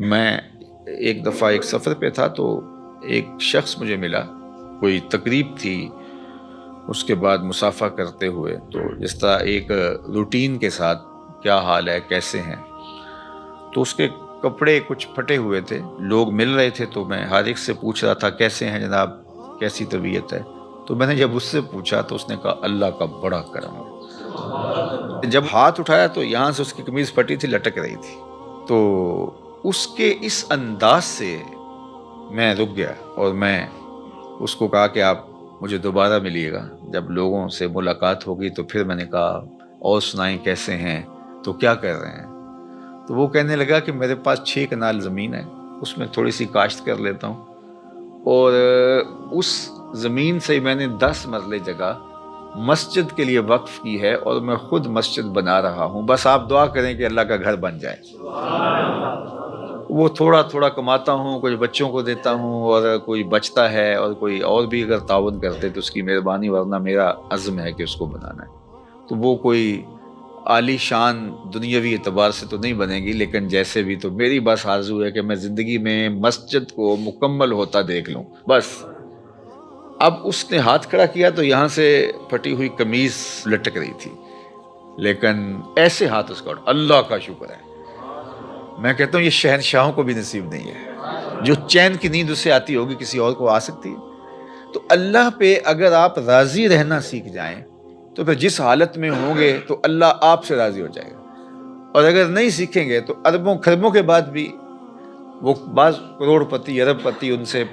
میں ایک دفعہ ایک سفر پہ تھا تو ایک شخص مجھے ملا، کوئی تقریب تھی، اس کے بعد مصافحہ کرتے ہوئے تو جس طرح ایک روٹین کے ساتھ کیا حال ہے، کیسے ہیں، تو اس کے کپڑے کچھ پھٹے ہوئے تھے، لوگ مل رہے تھے تو میں ہر ایک سے پوچھ رہا تھا کیسے ہیں جناب، کیسی طبیعت ہے. تو میں نے جب اس سے پوچھا تو اس نے کہا اللہ کا بڑا کرم ہے. جب ہاتھ اٹھایا تو یہاں سے اس کی قمیض پھٹی تھی، لٹک رہی تھی. تو اس کے اس انداز سے میں رک گیا اور میں اس کو کہا کہ آپ مجھے دوبارہ ملیے گا، جب لوگوں سے ملاقات ہوگی. تو پھر میں نے کہا اور سنائیں کیسے ہیں، تو کیا کر رہے ہیں. تو وہ کہنے لگا کہ میرے پاس 6 کنال زمین ہے، اس میں تھوڑی سی کاشت کر لیتا ہوں، اور اس زمین سے میں نے 10 مرلے جگہ مسجد کے لیے وقف کی ہے اور میں خود مسجد بنا رہا ہوں، بس آپ دعا کریں کہ اللہ کا گھر بن جائے. وہ تھوڑا تھوڑا کماتا ہوں، کچھ بچوں کو دیتا ہوں اور کوئی بچتا ہے، اور کوئی اور بھی اگر تعاون کرتے تو اس کی مہربانی، ورنہ میرا عزم ہے کہ اس کو بنانا ہے. تو وہ کوئی عالی شان دنیاوی اعتبار سے تو نہیں بنے گی، لیکن جیسے بھی تو میری بس آرزو ہے کہ میں زندگی میں مسجد کو مکمل ہوتا دیکھ لوں بس. اب اس نے ہاتھ کھڑا کیا تو یہاں سے پھٹی ہوئی قمیض لٹک رہی تھی، لیکن ایسے ہاتھ اس کا اللہ کا شکر ہے. میں کہتا ہوں یہ شہنشاہوں کو بھی نصیب نہیں ہے. جو چین کی نیند اسے آتی ہوگی کسی اور کو آ سکتی ہے. تو اللہ پہ اگر آپ راضی رہنا سیکھ جائیں تو پھر جس حالت میں ہوں گے تو اللہ آپ سے راضی ہو جائے گا. اور اگر نہیں سیکھیں گے تو اربوں خربوں کے بعد بھی وہ بعض کروڑ پتی ارب پتی ان سے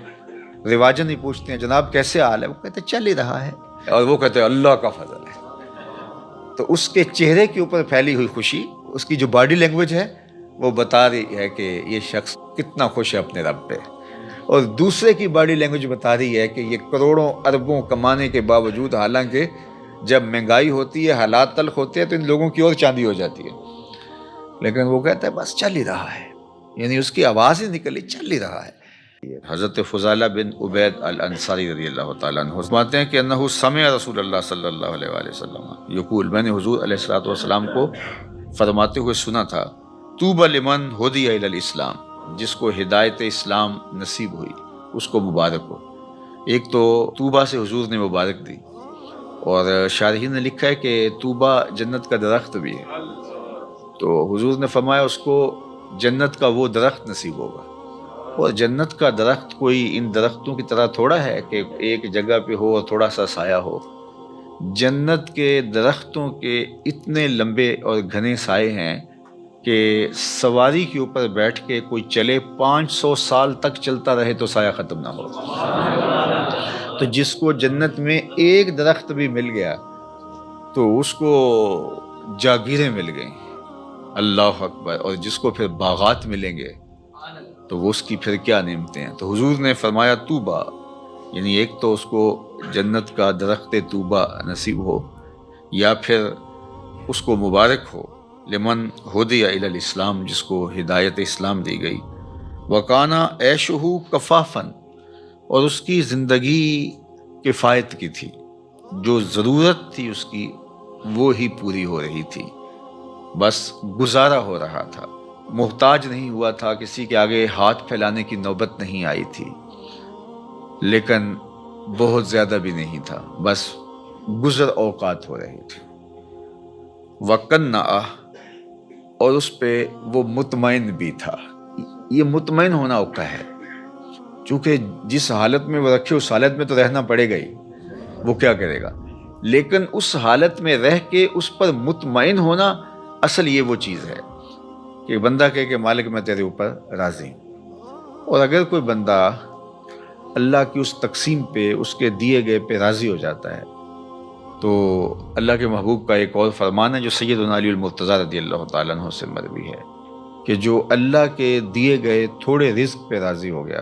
رواجن ہی پوچھتے ہیں جناب کیسے حال ہے، وہ کہتے ہیں چل ہی رہا ہے، اور وہ کہتے ہیں اللہ کا فضل ہے. تو اس کے چہرے کے اوپر پھیلی ہوئی خوشی، اس کی جو باڈی لینگویج ہے وہ بتا رہی ہے کہ یہ شخص کتنا خوش ہے اپنے رب پہ. اور دوسرے کی باڈی لینگویج بتا رہی ہے کہ یہ کروڑوں اربوں کمانے کے باوجود، حالانکہ جب مہنگائی ہوتی ہے، حالات تلخ ہوتے ہیں تو ان لوگوں کی اور چاندی ہو جاتی ہے، لیکن وہ کہتا ہے بس چل ہی رہا ہے. یعنی اس کی آواز ہی نکلی چل ہی رہا ہے. حضرت فضالہ بن عبید الانصاری رضی اللہ تعالیٰ عنہ فرماتے ہیں کہ انہ سمع رسول اللہ صلی اللہ علیہ وآلہ وسلم یقول، میں نے حضور علیہ الصلوۃ والسلام کو فرماتے ہوئے سنا تھا، طوبی لمن ہدی الی الاسلام، جس کو ہدایت اسلام نصیب ہوئی اس کو مبارک ہو. ایک تو طوبہ سے حضور نے مبارک دی، اور شارحین نے لکھا ہے کہ طوبہ جنت کا درخت بھی ہے. تو حضور نے فرمایا اس کو جنت کا وہ درخت نصیب ہوگا. اور جنت کا درخت کوئی ان درختوں کی طرح تھوڑا ہے کہ ایک جگہ پہ ہو اور تھوڑا سا سایہ ہو. جنت کے درختوں کے اتنے لمبے اور گھنے سائے ہیں کہ سواری کے اوپر بیٹھ کے کوئی چلے 500 سال تک چلتا رہے تو سایہ ختم نہ ہو. تو جس کو جنت میں ایک درخت بھی مل گیا تو اس کو جاگیریں مل گئیں، اللہ اکبر. اور جس کو پھر باغات ملیں گے تو وہ اس کی پھر کیا نعمتیں ہیں. تو حضور نے فرمایا طوبہ، یعنی ایک تو اس کو جنت کا درخت طوبہ نصیب ہو، یا پھر اس کو مبارک ہو لمن ہدی الی الاسلام، جس کو ہدایت اسلام دی گئی. وکانا عیشہ کفافن، اور اس کی زندگی کفایت کی تھی، جو ضرورت تھی اس کی وہ ہی پوری ہو رہی تھی، بس گزارا ہو رہا تھا، محتاج نہیں ہوا تھا، کسی کے آگے ہاتھ پھیلانے کی نوبت نہیں آئی تھی، لیکن بہت زیادہ بھی نہیں تھا، بس گزر اوقات ہو رہی تھی. وقنعہ، اور اس پہ وہ مطمئن بھی تھا. یہ مطمئن ہونا اوقع ہے، چونکہ جس حالت میں وہ رکھے اس حالت میں تو رہنا پڑے گا ہی، وہ کیا کرے گا. لیکن اس حالت میں رہ کے اس پر مطمئن ہونا، اصل یہ وہ چیز ہے کہ بندہ کہے کہ مالک میں تیرے اوپر راضی ہوں. اور اگر کوئی بندہ اللہ کی اس تقسیم پہ، اس کے دیے گئے پہ راضی ہو جاتا ہے تو اللہ کے محبوب کا ایک اور فرمان ہے جو سیدنا علی المرتضیٰ رضی اللہ تعالیٰ عنہ سے مروی ہے کہ جو اللہ کے دیے گئے تھوڑے رزق پہ راضی ہو گیا،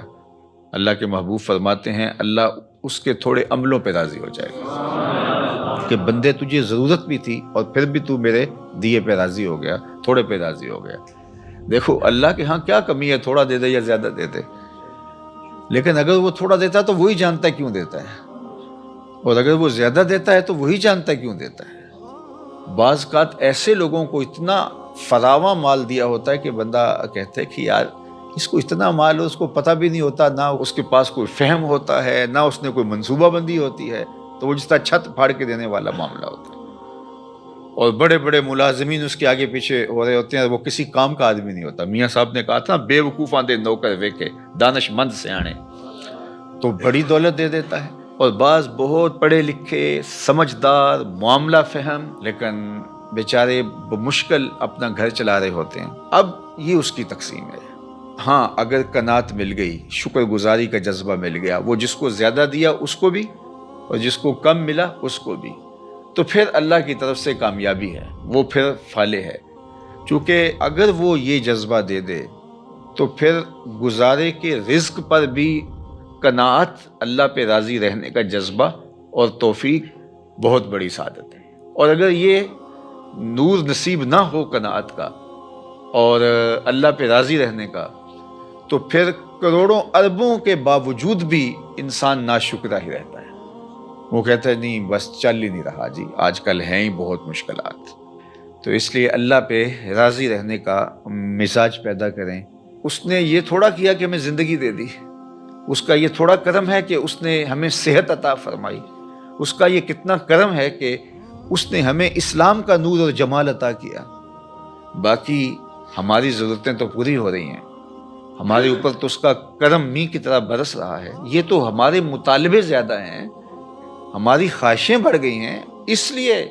اللہ کے محبوب فرماتے ہیں اللہ اس کے تھوڑے عملوں پہ راضی ہو جائے گا کہ بندے تجھے ضرورت بھی تھی اور پھر بھی تو میرے دیے پہ راضی ہو گیا، تھوڑے پہ راضی ہو گیا. دیکھو اللہ کے ہاں کیا کمی ہے، تھوڑا دے دے یا زیادہ دے دے، لیکن اگر وہ تھوڑا دیتا ہے تو وہی جانتا ہے کیوں دیتا ہے، اور اگر وہ زیادہ دیتا ہے تو وہی جانتا ہے کیوں دیتا ہے. بعض اوقات ایسے لوگوں کو اتنا فراواں مال دیا ہوتا ہے کہ بندہ کہتا ہے کہ یار اس کو اتنا مال ہو، اس کو پتہ بھی نہیں ہوتا، نہ اس کے پاس کوئی فہم ہوتا ہے، نہ اس نے کوئی منصوبہ بندی ہوتی ہے، تو وہ جس طرح چھت پھاڑ کے دینے والا معاملہ ہوتا ہے۔ اور بڑے بڑے ملازمین اس کے آگے پیچھے ہو رہے ہوتے ہیں، وہ کسی کام کا آدمی نہیں ہوتا۔ میاں صاحب نے کہا تھا بے وقوفاں دے نوکر ویکے دانش مند سیانے، تو بڑی دولت دے دیتا ہے۔ اور بعض بہت پڑھے لکھے، سمجھدار، معاملہ فہم، لیکن بیچارے بمشکل اپنا گھر چلا رہے ہوتے ہیں۔ اب یہ اس کی تقسیم ہے۔ ہاں، اگر قناعت مل گئی، شکر گزاری کا جذبہ مل گیا، وہ جس کو زیادہ دیا اس کو بھی اور جس کو کم ملا اس کو بھی، تو پھر اللہ کی طرف سے کامیابی ہے، وہ پھر فالح ہے۔ چونکہ اگر وہ یہ جذبہ دے دے تو پھر گزارے کے رزق پر بھی قناعت، اللہ پہ راضی رہنے کا جذبہ اور توفیق بہت بڑی سعادت ہے۔ اور اگر یہ نور نصیب نہ ہو قناعت کا اور اللہ پہ راضی رہنے کا، تو پھر کروڑوں اربوں کے باوجود بھی انسان ناشکرہ ہی رہتا ہے۔ وہ کہتا ہے نہیں بس چل ہی نہیں رہا جی، آج کل ہیں ہی بہت مشکلات۔ تو اس لیے اللہ پہ راضی رہنے کا مزاج پیدا کریں۔ اس نے یہ تھوڑا کیا کہ ہمیں زندگی دے دی، اس کا یہ تھوڑا کرم ہے کہ اس نے ہمیں صحت عطا فرمائی، اس کا یہ کتنا کرم ہے کہ اس نے ہمیں اسلام کا نور اور جمال عطا کیا۔ باقی ہماری ضرورتیں تو پوری ہو رہی ہیں، ہمارے اوپر تو اس کا کرم می کی طرح برس رہا ہے۔ یہ تو ہمارے مطالبے زیادہ ہیں، ہماری خواہشیں بڑھ گئی ہیں، اس لیے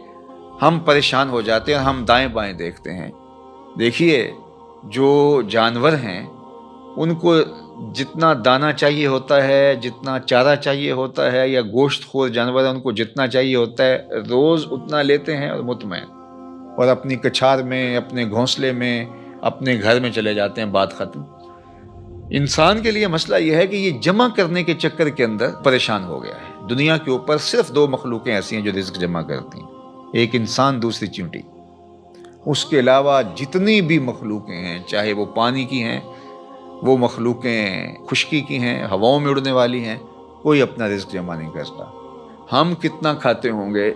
ہم پریشان ہو جاتے ہیں، ہم دائیں بائیں دیکھتے ہیں۔ دیکھیے جو جانور ہیں ان کو جتنا دانہ چاہیے ہوتا ہے، جتنا چارہ چاہیے ہوتا ہے، یا گوشت خور جانور ہیں ان کو جتنا چاہیے ہوتا ہے، روز اتنا لیتے ہیں اور مطمئن، اور اپنی کچھار میں، اپنے گھونسلے میں، اپنے گھر میں چلے جاتے ہیں، بات ختم۔ انسان کے لیے مسئلہ یہ ہے کہ یہ جمع کرنے کے چکر کے اندر پریشان ہو گیا ہے۔ دنیا کے اوپر صرف دو مخلوقیں ایسی ہیں جو رزق جمع کرتی ہیں، ایک انسان، دوسری چیونٹی۔ اس کے علاوہ جتنی بھی مخلوقیں ہیں، چاہے وہ پانی کی ہیں، وہ مخلوقیں خشکی کی ہیں، ہواؤں میں اڑنے والی ہیں، کوئی اپنا رزق جمع نہیں کرتا۔ ہم کتنا کھاتے ہوں گے،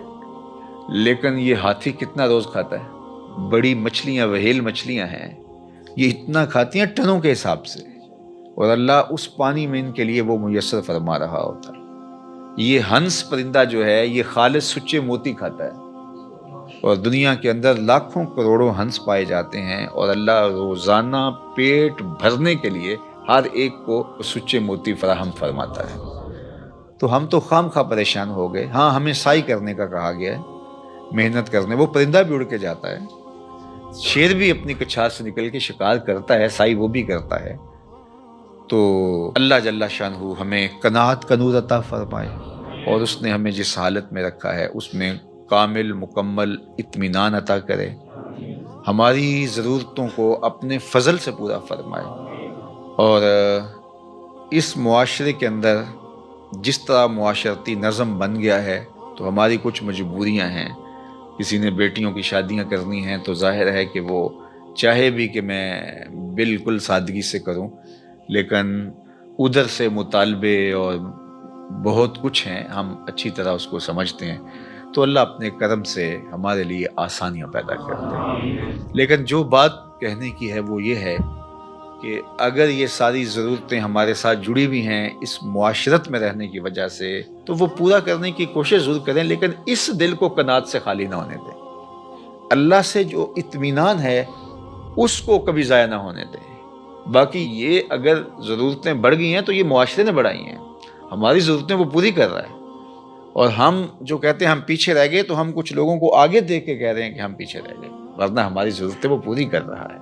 لیکن یہ ہاتھی کتنا روز کھاتا ہے؟ بڑی مچھلیاں، وہیل مچھلیاں ہیں، یہ اتنا کھاتی ہیں ٹنوں کے حساب سے، اور اللہ اس پانی میں ان کے لیے وہ میسر فرما رہا ہوتا ہے۔ یہ ہنس پرندہ جو ہے یہ خالص سچے موتی کھاتا ہے، اور دنیا کے اندر لاکھوں کروڑوں ہنس پائے جاتے ہیں، اور اللہ روزانہ پیٹ بھرنے کے لیے ہر ایک کو سچے موتی فراہم فرماتا ہے۔ تو ہم تو خام خواہ پریشان ہو گئے۔ ہاں، ہمیں سائی کرنے کا کہا گیا ہے، محنت کرنے۔ وہ پرندہ بھی اڑ کے جاتا ہے، شیر بھی اپنی کچھار سے نکل کے شکار کرتا ہے، سائی وہ بھی کرتا ہے۔ تو اللہ جل شانہ ہمیں قناعت کا نور عطا فرمائے، اور اس نے ہمیں جس حالت میں رکھا ہے اس میں کامل مکمل اطمینان عطا کرے، ہماری ضرورتوں کو اپنے فضل سے پورا فرمائے۔ اور اس معاشرے کے اندر جس طرح معاشرتی نظم بن گیا ہے، تو ہماری کچھ مجبوریاں ہیں۔ کسی نے بیٹیوں کی شادیاں کرنی ہیں تو ظاہر ہے کہ وہ چاہے بھی کہ میں بالکل سادگی سے کروں، لیکن ادھر سے مطالبے اور بہت کچھ ہیں، ہم اچھی طرح اس کو سمجھتے ہیں، تو اللہ اپنے کرم سے ہمارے لیے آسانیاں پیدا کرتے ہیں۔ لیکن جو بات کہنے کی ہے وہ یہ ہے کہ اگر یہ ساری ضرورتیں ہمارے ساتھ جڑی ہوئی ہیں اس معاشرت میں رہنے کی وجہ سے، تو وہ پورا کرنے کی کوشش ضرور کریں، لیکن اس دل کو قناعت سے خالی نہ ہونے دیں۔ اللہ سے جو اطمینان ہے اس کو کبھی ضائع نہ ہونے دیں۔ باقی یہ اگر ضرورتیں بڑھ گئی ہیں تو یہ معاشرے نے بڑھائی ہیں، ہماری ضرورتیں وہ پوری کر رہا ہے، اور ہم جو کہتے ہیں ہم پیچھے رہ گئے، تو ہم کچھ لوگوں کو آگے دیکھ کے کہہ رہے ہیں کہ ہم پیچھے رہ گئے، ورنہ ہماری ضرورتیں وہ پوری کر رہا ہے۔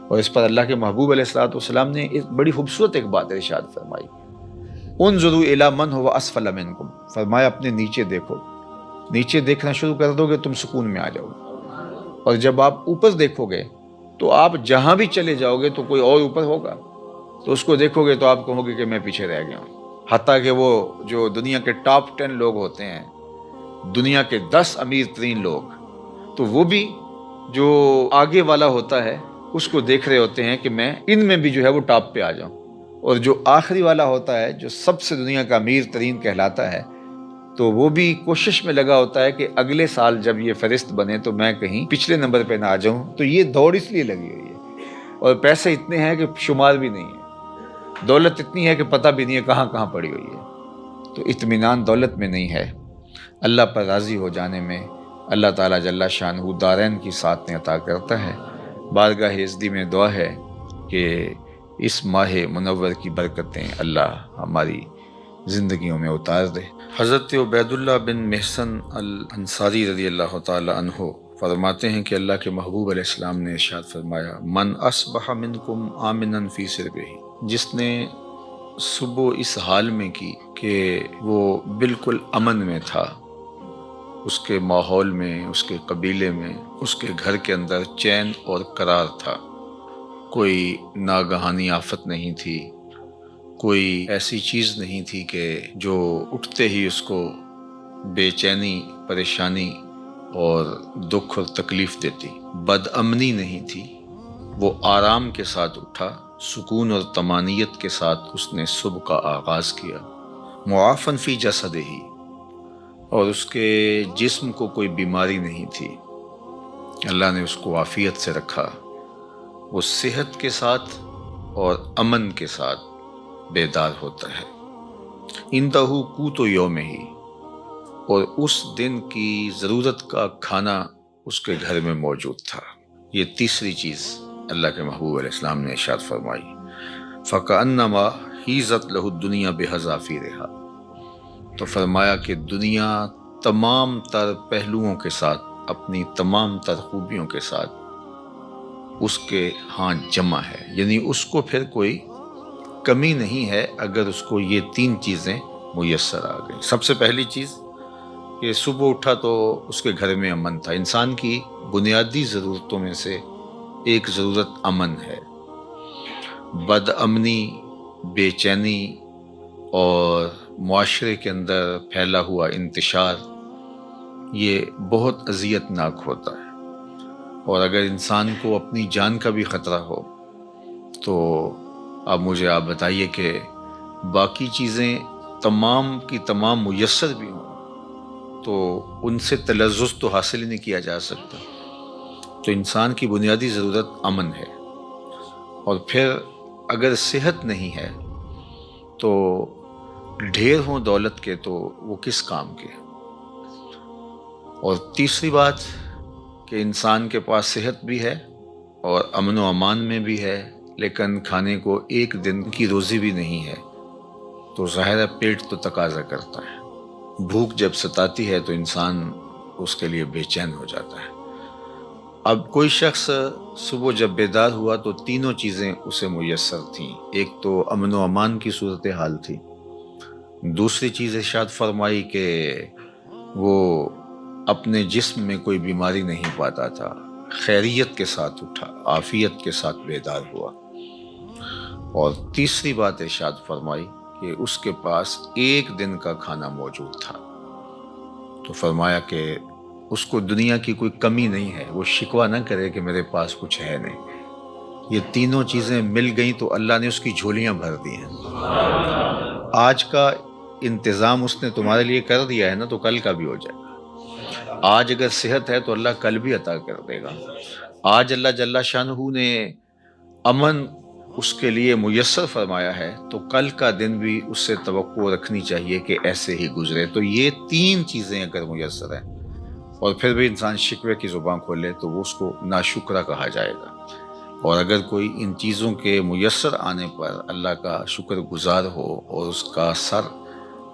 اور اس پر اللہ کے محبوب علیہ السلام نے ایک بڑی خوبصورت ایک بات ارشاد فرمائی، انظروا الی من هو اسفل منکم، فرمایا اپنے نیچے دیکھو، نیچے دیکھنا شروع کر دو گے تم سکون میں آ جاؤ گے، اور جب آپ اوپر دیکھو گے تو آپ جہاں بھی چلے جاؤ گے تو کوئی اور اوپر ہوگا، تو اس کو دیکھو گے تو آپ کہو گے کہ میں پیچھے رہ گیا ہوں۔ حتیٰ کہ وہ جو دنیا کے ٹاپ 10 لوگ ہوتے ہیں، دنیا کے 10 امیر ترین لوگ، تو وہ بھی جو آگے والا ہوتا ہے اس کو دیکھ رہے ہوتے ہیں کہ میں ان میں بھی جو ہے وہ ٹاپ پہ آ جاؤں، اور جو آخری والا ہوتا ہے جو سب سے دنیا کا امیر ترین کہلاتا ہے، تو وہ بھی کوشش میں لگا ہوتا ہے کہ اگلے سال جب یہ فہرست بنے تو میں کہیں پچھلے نمبر پہ نہ آ جاؤں۔ تو یہ دوڑ اس لیے لگی ہوئی ہے اور پیسے اتنے ہیں کہ شمار بھی نہیں ہے، دولت اتنی ہے کہ پتہ بھی نہیں ہے کہاں کہاں پڑی ہوئی ہے۔ تو اطمینان دولت میں نہیں ہے، اللہ پر راضی ہو جانے میں اللہ تعالیٰ جل شانہ دارین کی ساتھ میں عطا کرتا ہے۔ بارگاہ یزدی میں دعا ہے کہ اس ماہ منور کی برکتیں اللہ ہماری زندگیوں میں اتار دے۔ حضرت عبید اللہ بن محسن الانصاری رضی اللہ تعالی عنہ فرماتے ہیں کہ اللہ کے محبوب علیہ السلام نے ارشاد فرمایا، من اصبح منکم آمنا فی سربہ، جس نے صبح اس حال میں کی کہ وہ بالکل امن میں تھا، اس کے ماحول میں، اس کے قبیلے میں، اس کے گھر کے اندر چین اور قرار تھا، کوئی ناگہانی آفت نہیں تھی، کوئی ایسی چیز نہیں تھی کہ جو اٹھتے ہی اس کو بے چینی، پریشانی اور دکھ اور تکلیف دیتی، بد امنی نہیں تھی، وہ آرام کے ساتھ اٹھا، سکون اور طمانینت کے ساتھ اس نے صبح کا آغاز کیا، معافن فی جسدہ، اور اس کے جسم کو کوئی بیماری نہیں تھی، اللہ نے اس کو عافیت سے رکھا، وہ صحت کے ساتھ اور امن کے ساتھ بیدار ہوتا ہے۔ اندہ قوت یوم ہی، اور اس دن کی ضرورت کا کھانا اس کے گھر میں موجود تھا۔ یہ تیسری چیز اللہ کے محبوب علیہ السلام نے ارشاد فرمائی، فَكَأَنَّمَا حِيزَتْ لَهُ الدُّنْيَا بِحَذَافِيرِهَا، تو فرمایا کہ دنیا تمام تر پہلوؤں کے ساتھ، اپنی تمام تر خوبیوں کے ساتھ اس کے ہاں جمع ہے، یعنی اس کو پھر کوئی کمی نہیں ہے اگر اس کو یہ تین چیزیں میسر آ گئیں۔ سب سے پہلی چیز کہ صبح اٹھا تو اس کے گھر میں امن تھا۔ انسان کی بنیادی ضرورتوں میں سے ایک ضرورت امن ہے۔ بد امنی، بے چینی اور معاشرے کے اندر پھیلا ہوا انتشار یہ بہت اذیت ناک ہوتا ہے، اور اگر انسان کو اپنی جان کا بھی خطرہ ہو تو اب مجھے آپ بتائیے کہ باقی چیزیں تمام کی تمام میسر بھی ہوں تو ان سے تلذذ تو حاصل ہی نہیں کیا جا سکتا۔ تو انسان کی بنیادی ضرورت امن ہے، اور پھر اگر صحت نہیں ہے تو ڈھیر ہوں دولت کے تو وہ کس کام کے۔ اور تیسری بات کہ انسان کے پاس صحت بھی ہے اور امن و امان میں بھی ہے، لیکن کھانے کو ایک دن کی روزی بھی نہیں ہے، تو ظاہر ہے پیٹ تو تقاضا کرتا ہے۔ بھوک جب ستاتی ہے تو انسان اس کے لیے بے چین ہو جاتا ہے۔ اب کوئی شخص صبح جب بیدار ہوا تو تینوں چیزیں اسے میسر تھیں۔ ایک تو امن و امان کی صورتحال تھی، دوسری چیز ارشاد فرمائی کہ وہ اپنے جسم میں کوئی بیماری نہیں پاتا تھا، خیریت کے ساتھ اٹھا، عافیت کے ساتھ بیدار ہوا، اور تیسری بات ارشاد فرمائی کہ اس کے پاس ایک دن کا کھانا موجود تھا۔ تو فرمایا کہ اس کو دنیا کی کوئی کمی نہیں ہے، وہ شکوہ نہ کرے کہ میرے پاس کچھ ہے نہیں۔ یہ تینوں چیزیں مل گئیں تو اللہ نے اس کی جھولیاں بھر دی ہیں۔ آج کا انتظام اس نے تمہارے لیے کر دیا ہے نا، تو کل کا بھی ہو جائے گا۔ آج اگر صحت ہے تو اللہ کل بھی عطا کر دے گا۔ آج اللہ جل شانہ نے امن اس کے لیے میسر فرمایا ہے تو کل کا دن بھی اس سے توقع رکھنی چاہیے کہ ایسے ہی گزرے۔ تو یہ تین چیزیں اگر میسر ہیں اور پھر بھی انسان شکوے کی زبان کھولے تو وہ اس کو ناشکرہ کہا جائے گا، اور اگر کوئی ان چیزوں کے میسر آنے پر اللہ کا شکر گزار ہو اور اس کا سر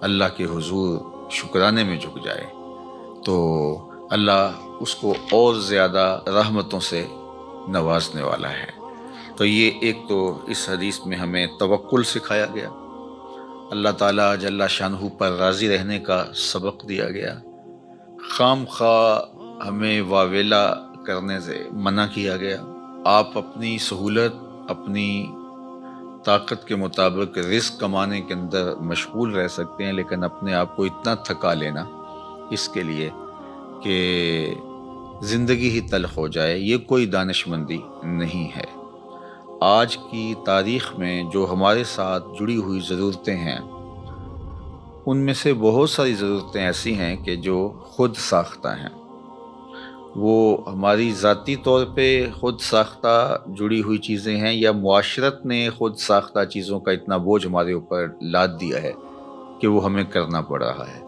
اللہ کے حضور شکرانے میں جھک جائے تو اللہ اس کو اور زیادہ رحمتوں سے نوازنے والا ہے۔ تو یہ ایک تو اس حدیث میں ہمیں توکل سکھایا گیا، اللہ تعالیٰ جل شانہ پر راضی رہنے کا سبق دیا گیا، خام خواہ ہمیں واویلا کرنے سے منع کیا گیا۔ آپ اپنی سہولت، اپنی طاقت کے مطابق رزق کمانے کے اندر مشغول رہ سکتے ہیں، لیکن اپنے آپ کو اتنا تھکا لینا اس کے لیے کہ زندگی ہی تلخ ہو جائے، یہ کوئی دانش مندی نہیں ہے۔ آج کی تاریخ میں جو ہمارے ساتھ جڑی ہوئی ضرورتیں ہیں ان میں سے بہت ساری ضرورتیں ایسی ہیں کہ جو خود ساختہ ہیں، وہ ہماری ذاتی طور پہ خود ساختہ جڑی ہوئی چیزیں ہیں یا معاشرت نے خود ساختہ چیزوں کا اتنا بوجھ ہمارے اوپر لاد دیا ہے کہ وہ ہمیں کرنا پڑ رہا ہے؟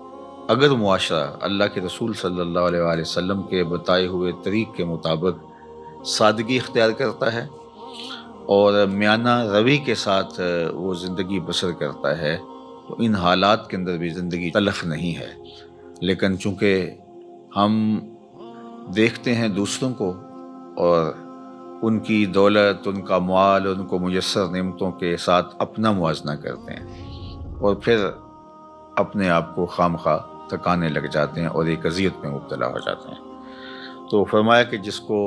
اگر معاشرہ اللہ کے رسول صلی اللہ علیہ وآلہ وسلم کے بتائے ہوئے طریق کے مطابق سادگی اختیار کرتا ہے اور میانہ روی کے ساتھ وہ زندگی بسر کرتا ہے تو ان حالات کے اندر بھی زندگی تلخ نہیں ہے۔ لیکن چونکہ ہم دیکھتے ہیں دوسروں کو اور ان کی دولت، ان کا مال، ان کو میسر نعمتوں کے ساتھ اپنا موازنہ کرتے ہیں اور پھر اپنے آپ کو خام خواہ تھکانے لگ جاتے ہیں اور ایک اذیت میں مبتلا ہو جاتے ہیں۔ تو فرمایا کہ جس کو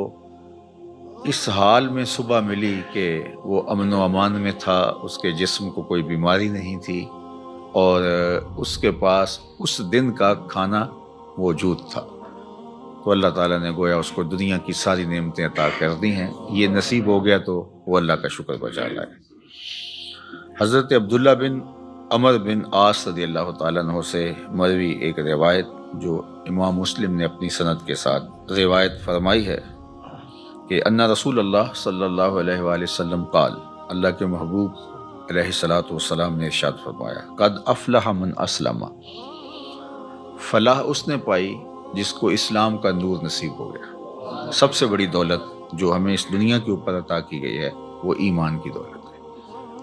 اس حال میں صبح ملی کہ وہ امن و امان میں تھا، اس کے جسم کو کوئی بیماری نہیں تھی اور اس کے پاس اس دن کا کھانا موجود تھا، تو اللہ تعالیٰ نے گویا اس کو دنیا کی ساری نعمتیں عطا کر دی ہیں۔ یہ نصیب ہو گیا تو وہ اللہ کا شکر بجا لائے۔ حضرت عبداللہ بن عمر بن عاص رضی اللہ تعالیٰ عنہ سے مروی ایک روایت جو امام مسلم نے اپنی سند کے ساتھ روایت فرمائی ہے کہ ان رسول اللہ صلی اللہ علیہ وآلہ وسلم قال، اللہ کے محبوب علیہ الصلاۃ والسلام نے ارشاد فرمایا، قد افلح من اسلم، فلاح اس نے پائی جس کو اسلام کا نور نصیب ہو گیا۔ سب سے بڑی دولت جو ہمیں اس دنیا کے اوپر عطا کی گئی ہے وہ ایمان کی دولت ہے،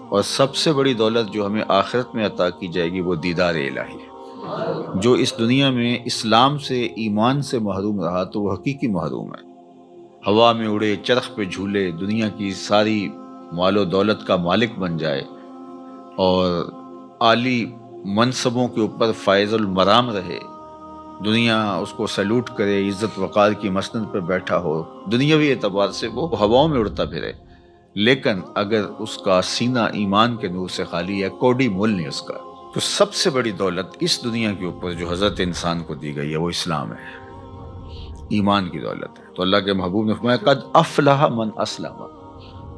اور سب سے بڑی دولت جو ہمیں آخرت میں عطا کی جائے گی وہ دیدار الہی ہے۔ جو اس دنیا میں اسلام سے، ایمان سے محروم رہا تو وہ حقیقی محروم ہے۔ ہوا میں اڑے، چرخ پہ جھولے، دنیا کی ساری مال و دولت کا مالک بن جائے اور عالی منصبوں کے اوپر فائز المرام رہے، دنیا اس کو سیلوٹ کرے، عزت وقار کی مسند پہ بیٹھا ہو، دنیاوی اعتبار سے وہ ہواؤں میں اڑتا پھرے، لیکن اگر اس کا سینہ ایمان کے نور سے خالی ہے، کوڑی مول نہیں اس کا، تو سب سے بڑی دولت اس دنیا کے اوپر جو حضرت انسان کو دی گئی ہے وہ اسلام ہے، ایمان کی دولت ہے۔ تو اللہ کے محبوب نے فرمایا قد افلح من اسلم،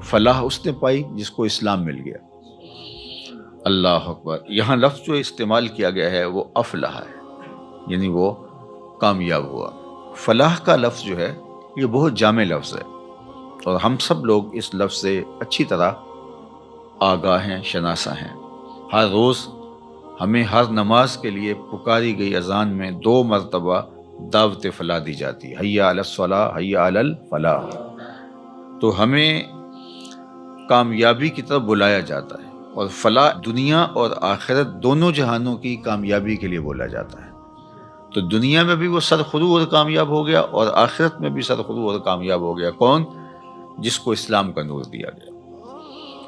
فلاح اس نے پائی جس کو اسلام مل گیا۔ اللہ اکبر۔ یہاں لفظ جو استعمال کیا گیا ہے وہ افلح ہے، یعنی وہ کامیاب ہوا۔ فلاح کا لفظ جو ہے یہ بہت جامع لفظ ہے اور ہم سب لوگ اس لفظ سے اچھی طرح آگاہ ہیں، شناسا ہیں۔ ہر روز ہمیں ہر نماز کے لیے پکاری گئی اذان میں 2 مرتبہ دعوت فلاح دی جاتی ہے، حی علی الصلاۃ، حی علی الفلاح۔ تو ہمیں کامیابی کی طرف بلایا جاتا ہے، اور فلاح دنیا اور آخرت دونوں جہانوں کی کامیابی کے لیے بولا جاتا ہے۔ تو دنیا میں بھی وہ سرخرو اور کامیاب ہو گیا اور آخرت میں بھی سرخرو اور کامیاب ہو گیا۔ کون؟ جس کو اسلام کا نور دیا گیا۔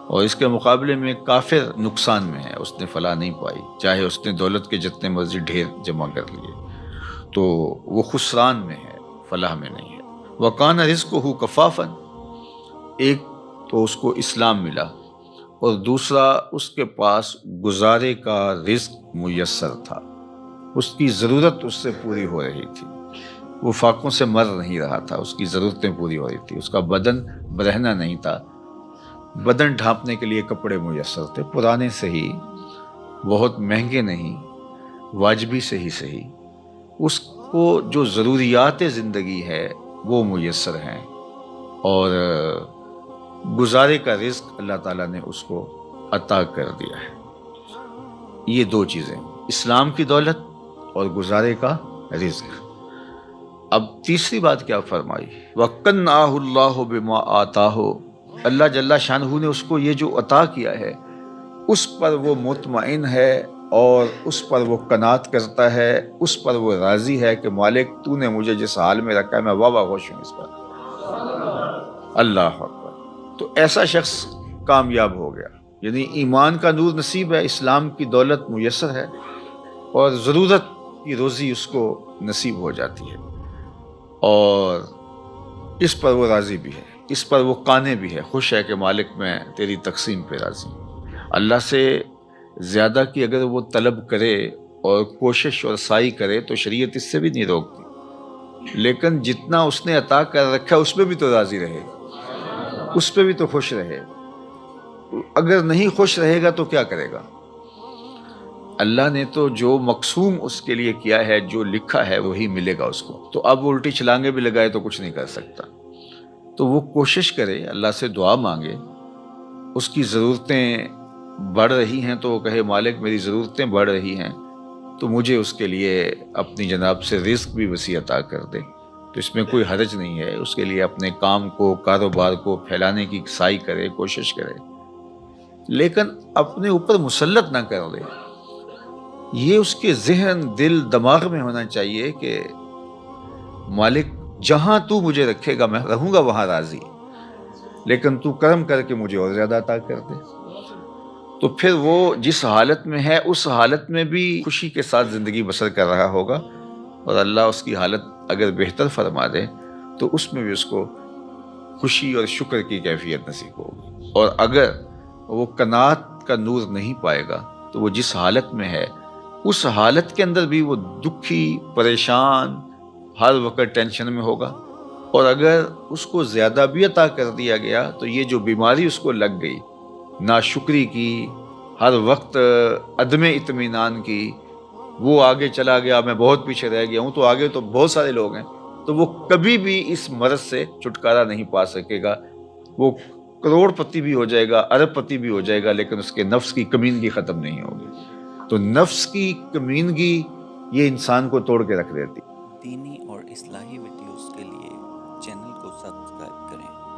اور اس کے مقابلے میں کافر نقصان میں ہے، اس نے فلاح نہیں پائی، چاہے اس نے دولت کے جتنے مرضی ڈھیر جمع کر لیے، تو وہ خسران میں ہے، فلاح میں نہیں ہے۔ وَقَانَ رِزْقُهُ كَفَافًا، ایک تو اس کو اسلام ملا اور دوسرا اس کے پاس گزارے کا رزق میسر تھا، اس کی ضرورت اس سے پوری ہو رہی تھی، وہ فاقوں سے مر نہیں رہا تھا، اس کی ضرورتیں پوری ہو رہی تھی، اس کا بدن برہنہ نہیں تھا، بدن ڈھانپنے کے لیے کپڑے میسر تھے، پرانے سے ہی، بہت مہنگے نہیں، واجبی سے ہی صحیح، اس کو جو ضروریات زندگی ہے وہ میسر ہیں، اور گزارے کا رزق اللہ تعالیٰ نے اس کو عطا کر دیا ہے۔ یہ 2 چیزیں، اسلام کی دولت اور گزارے کا رزق۔ اب تیسری بات کیا فرمائی؟ وَقَنَّعَهُ اللَّهُ بِمَا آتَاهُ، اللہ جل شانہ نے اس کو یہ جو عطا کیا ہے اس پر وہ مطمئن ہے اور اس پر وہ قناعت کرتا ہے، اس پر وہ راضی ہے کہ مالک تو نے مجھے جس حال میں رکھا ہے میں واہ خوش ہوں اس پر۔ اللہ اکبر۔ تو ایسا شخص کامیاب ہو گیا، یعنی ایمان کا نور نصیب ہے، اسلام کی دولت میسر ہے اور ضرورت کی روزی اس کو نصیب ہو جاتی ہے، اور اس پر وہ راضی بھی ہے، اس پر وہ قانع بھی ہے، خوش ہے کہ مالک میں تیری تقسیم پہ راضی ہوں۔ اللہ سے زیادہ کی اگر وہ طلب کرے اور کوشش اور سعی کرے تو شریعت اس سے بھی نہیں روکتی، لیکن جتنا اس نے عطا کر رکھا اس پہ بھی تو راضی رہے، اس پہ بھی تو خوش رہے۔ اگر نہیں خوش رہے گا تو کیا کرے گا؟ اللہ نے تو جو مقسوم اس کے لیے کیا ہے، جو لکھا ہے وہی ملے گا اس کو، تو اب وہ الٹی چھلانگیں بھی لگائے تو کچھ نہیں کر سکتا۔ تو وہ کوشش کرے، اللہ سے دعا مانگے، اس کی ضرورتیں بڑھ رہی ہیں تو وہ کہے مالک میری ضرورتیں بڑھ رہی ہیں تو مجھے اس کے لیے اپنی جناب سے رزق بھی وسیع عطا کر دے، تو اس میں کوئی حرج نہیں ہے۔ اس کے لیے اپنے کام کو، کاروبار کو پھیلانے کی سعی کرے، کوشش کرے، لیکن اپنے اوپر مسلط نہ کر دے۔ یہ اس کے ذہن، دل، دماغ میں ہونا چاہیے کہ مالک جہاں تو مجھے رکھے گا میں رہوں گا وہاں راضی، لیکن تو کرم کر کے مجھے اور زیادہ عطا کر دے۔ تو پھر وہ جس حالت میں ہے اس حالت میں بھی خوشی کے ساتھ زندگی بسر کر رہا ہوگا، اور اللہ اس کی حالت اگر بہتر فرما دے تو اس میں بھی اس کو خوشی اور شکر کی کیفیت نصیب ہوگی۔ اور اگر وہ قناعت کا نور نہیں پائے گا تو وہ جس حالت میں ہے اس حالت کے اندر بھی وہ دکھی، پریشان، ہر وقت ٹینشن میں ہوگا۔ اور اگر اس کو زیادہ بھی عطا کر دیا گیا تو یہ جو بیماری اس کو لگ گئی، ناشکری کی، ہر وقت عدم اطمینان کی، وہ آگے چلا گیا، میں بہت پیچھے رہ گیا ہوں، تو آگے تو بہت سارے لوگ ہیں، تو وہ کبھی بھی اس مرض سے چھٹکارا نہیں پا سکے گا۔ وہ کروڑ پتی بھی ہو جائے گا، ارب پتی بھی ہو جائے گا، لیکن اس کے نفس کی کمینگی ختم نہیں ہوگی۔ تو نفس کی کمینگی یہ انسان کو توڑ کے رکھ دیتی۔ دینی اور اصلاحی ویڈیوز کے لیے چینل کو سبسکرائب کریں۔